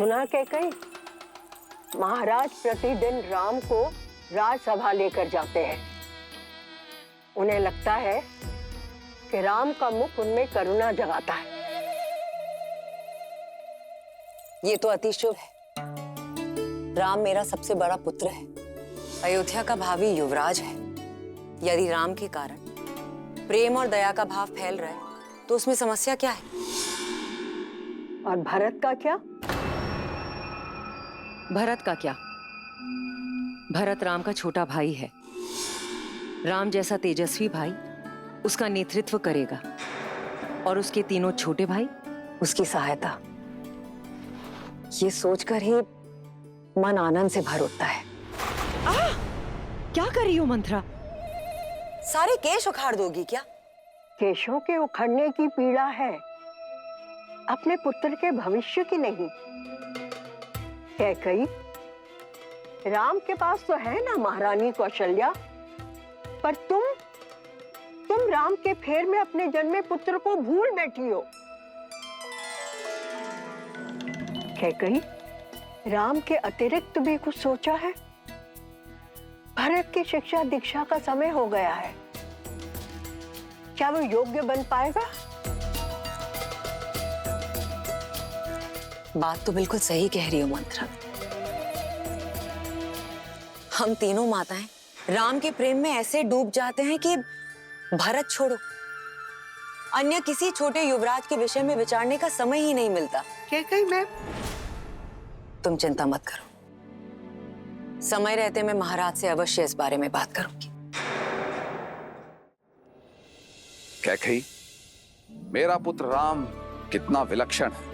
सुना के कई महाराज प्रतिदिन राम को राजसभा लेकर जाते हैं। उन्हें लगता है कि राम का मुख उनमें करुणा जगाता है। ये तो अति शुभ है। राम मेरा सबसे बड़ा पुत्र है, अयोध्या का भावी युवराज है। यदि राम के कारण प्रेम और दया का भाव फैल रहा है तो उसमें समस्या क्या है? और भरत का क्या? भरत का क्या? भरत राम का छोटा भाई है। राम जैसा तेजस्वी भाई उसका नेतृत्व करेगा और उसके तीनों छोटे भाई उसकी सहायता। ये सोचकर ही मन आनंद से भर उठता है। क्या कर रही हो मंत्रा? सारे केश उखाड़ दोगी क्या? केशों के उखड़ने की पीड़ा है, अपने पुत्र के भविष्य की नहीं। कैकई, राम के पास तो है ना महारानी कौशल्या, पर तुम राम के फेर में अपने जन्मे पुत्र को भूल बैठी हो। कैकई, राम के अतिरिक्त भी कुछ सोचा है? भरत की शिक्षा दीक्षा का समय हो गया है, क्या वो योग्य बन पाएगा? बात तो बिल्कुल सही कह रही हो मंत्रा। हम तीनों माताएं राम के प्रेम में ऐसे डूब जाते हैं कि भरत छोड़ो, अन्य किसी छोटे युवराज के विषय में विचारने का समय ही नहीं मिलता। कैकई मैम, तुम चिंता मत करो, समय रहते मैं महाराज से अवश्य इस बारे में बात करूंगी। कैकई, मेरा पुत्र राम कितना विलक्षण है।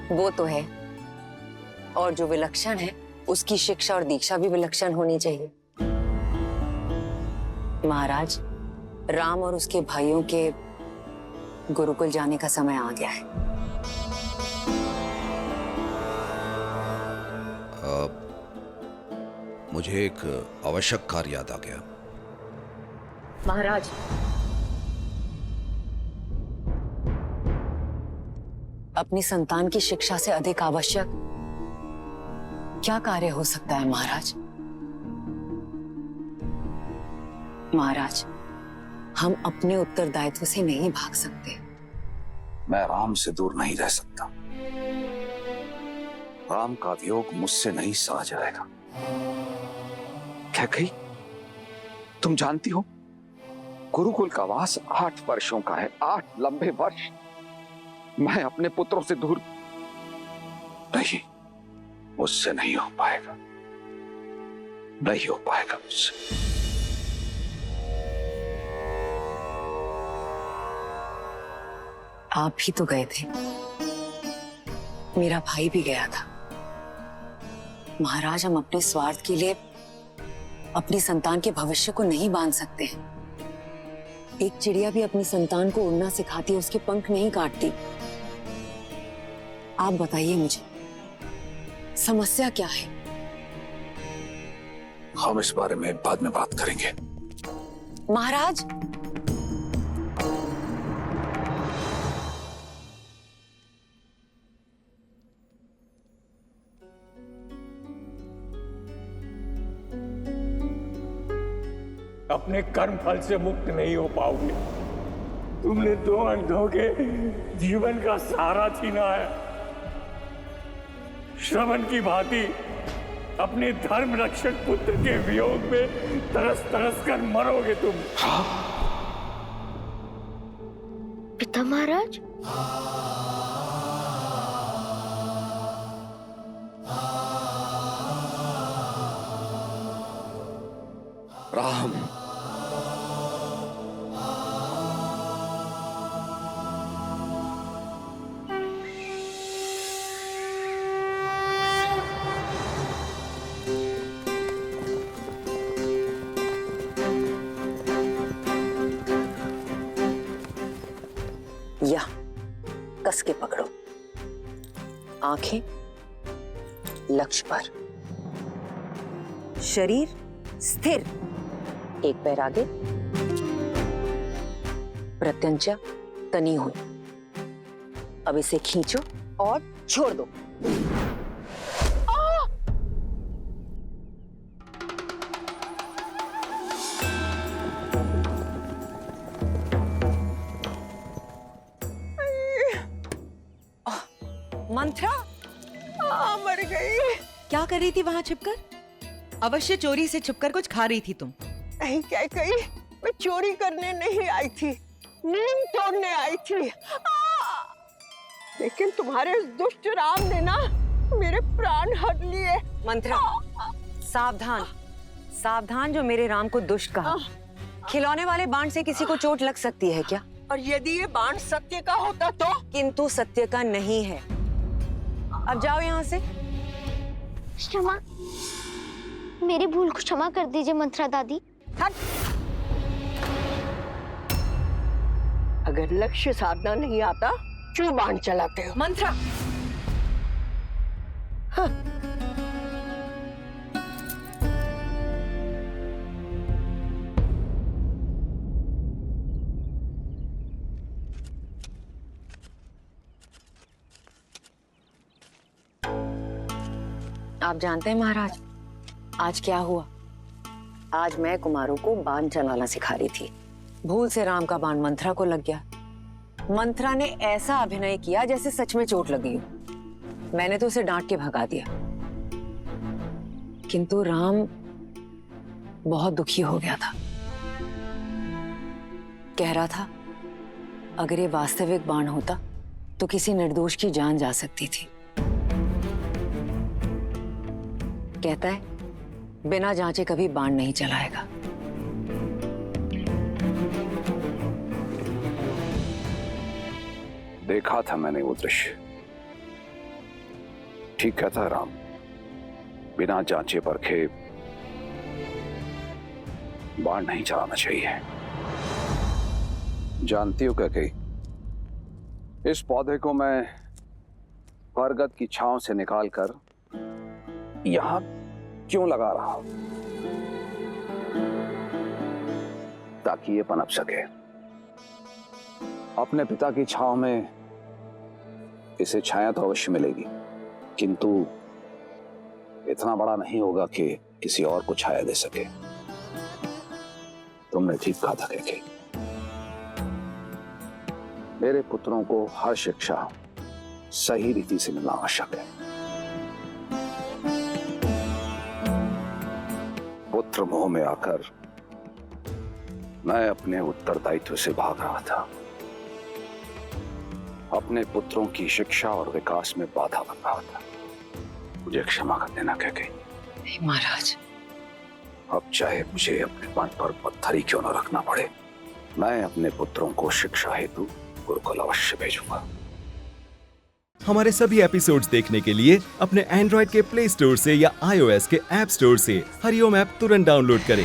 वो तो है, और जो विलक्षण है उसकी शिक्षा और दीक्षा भी विलक्षण होनी चाहिए। महाराज, राम और उसके भाइयों के गुरुकुल जाने का समय आ गया है। मुझे एक आवश्यक कार्य याद आ गया। महाराज, अपनी संतान की शिक्षा से अधिक आवश्यक क्या कार्य हो सकता है महाराज? महाराज, हम अपने उत्तरदायित्व से नहीं भाग सकते। मैं राम से दूर नहीं रह सकता। राम का वियोग मुझसे नहीं सहा जाएगा। कैकई, तुम जानती हो गुरुकुल का वास 8 वर्षों का है, 8 लंबे वर्ष। मैं अपने पुत्रों से दूर नहीं, मुझसे नहीं हो पाएगा, नहीं हो पाएगा मुझसे। आप भी तो गए थे, मेरा भाई भी गया था। महाराज, हम अपने स्वार्थ के लिए अपनी संतान के भविष्य को नहीं बांध सकते हैं। एक चिड़िया भी अपनी संतान को उड़ना सिखाती है, उसके पंख नहीं काटती। आप बताइए मुझे, समस्या क्या है? हम इस बारे में बाद में बात करेंगे। महाराज, अपने कर्म फल से मुक्त नहीं हो पाओगे। तुमने 2 अंधों के जीवन का सहारा छीना है। श्रवण की भांति अपने धर्म रक्षक पुत्र के वियोग में तरस तरस कर मरोगे तुम। पिता महाराज, राम, या कस के पकड़ो, आंखें लक्ष्य पर, शरीर स्थिर, एक पैर आगे, प्रत्यंचा तनी हुई। अब इसे खींचो और छोड़ दो। मंत्रा, मर गई। क्या कर रही थी वहां छिपकर? अवश्य चोरी से छुपकर कुछ खा रही थी तुम। नहीं क्या कही, मैं चोरी करने नहीं आई थी, नींद तोड़ने आई थी। लेकिन तुम्हारे इस दुष्ट राम ने ना मेरे प्राण हर लिए। मंत्रा, सावधान, सावधान, जो मेरे राम को दुष्ट कहा। खिलौने वाले बाण से किसी को चोट लग सकती है क्या? और यदि ये बाण सत्य का होता तो? किंतु सत्य का नहीं है। अब जाओ यहाँ से। क्षमा, मेरी भूल को क्षमा कर दीजिए मंत्रा दादी। हट। अगर लक्ष्य साधना नहीं आता क्यों बाण चलाते हो? मंत्रा, हाँ। आप जानते हैं महाराज, आज क्या हुआ? आज मैं कुमारों को बाण चलाना सिखा रही थी। भूल से राम का बाण मंत्रा को लग गया। मंत्रा ने ऐसा अभिनय किया जैसे सच में चोट लगी हो। मैंने तो उसे डांट के भगा दिया, किंतु राम बहुत दुखी हो गया था। कह रहा था अगर ये वास्तविक बाण होता तो किसी निर्दोष की जान जा सकती थी। कहता है बिना जांचे कभी बाण नहीं चलाएगा। देखा था मैंने वो दृश्य। ठीक कहता राम, बिना जांचे परखे बाण नहीं चलाना चाहिए। जानती हो क्या कही, इस पौधे को मैं बरगद की छांव से निकालकर यहां क्यों लगा रहा हूं? ताकि ये पनप सके। अपने पिता की छांव में इसे छाया तो अवश्य मिलेगी, किंतु इतना बड़ा नहीं होगा कि किसी और को छाया दे सके। तुमने ठीक कहा था कैकेयी। मेरे पुत्रों को हर शिक्षा सही रीति से मिलना आवश्यक है। पुत्र मोह में आकर मैं अपने उत्तरदायित्व से भाग रहा था। अपने पुत्रों की शिक्षा और विकास में बाधा बन रहा था। मुझे क्षमा कर देना कैकेयी। नहीं महाराज, अब चाहे मुझे अपने मन पर पत्थर ही क्यों न रखना पड़े, मैं अपने पुत्रों को शिक्षा हेतु गुरुकुल अवश्य भेजूंगा। हमारे सभी एपिसोड्स देखने के लिए अपने एंड्रॉइड के प्ले स्टोर से या iOS के ऐप स्टोर से हरिओम ऐप तुरंत डाउनलोड करें।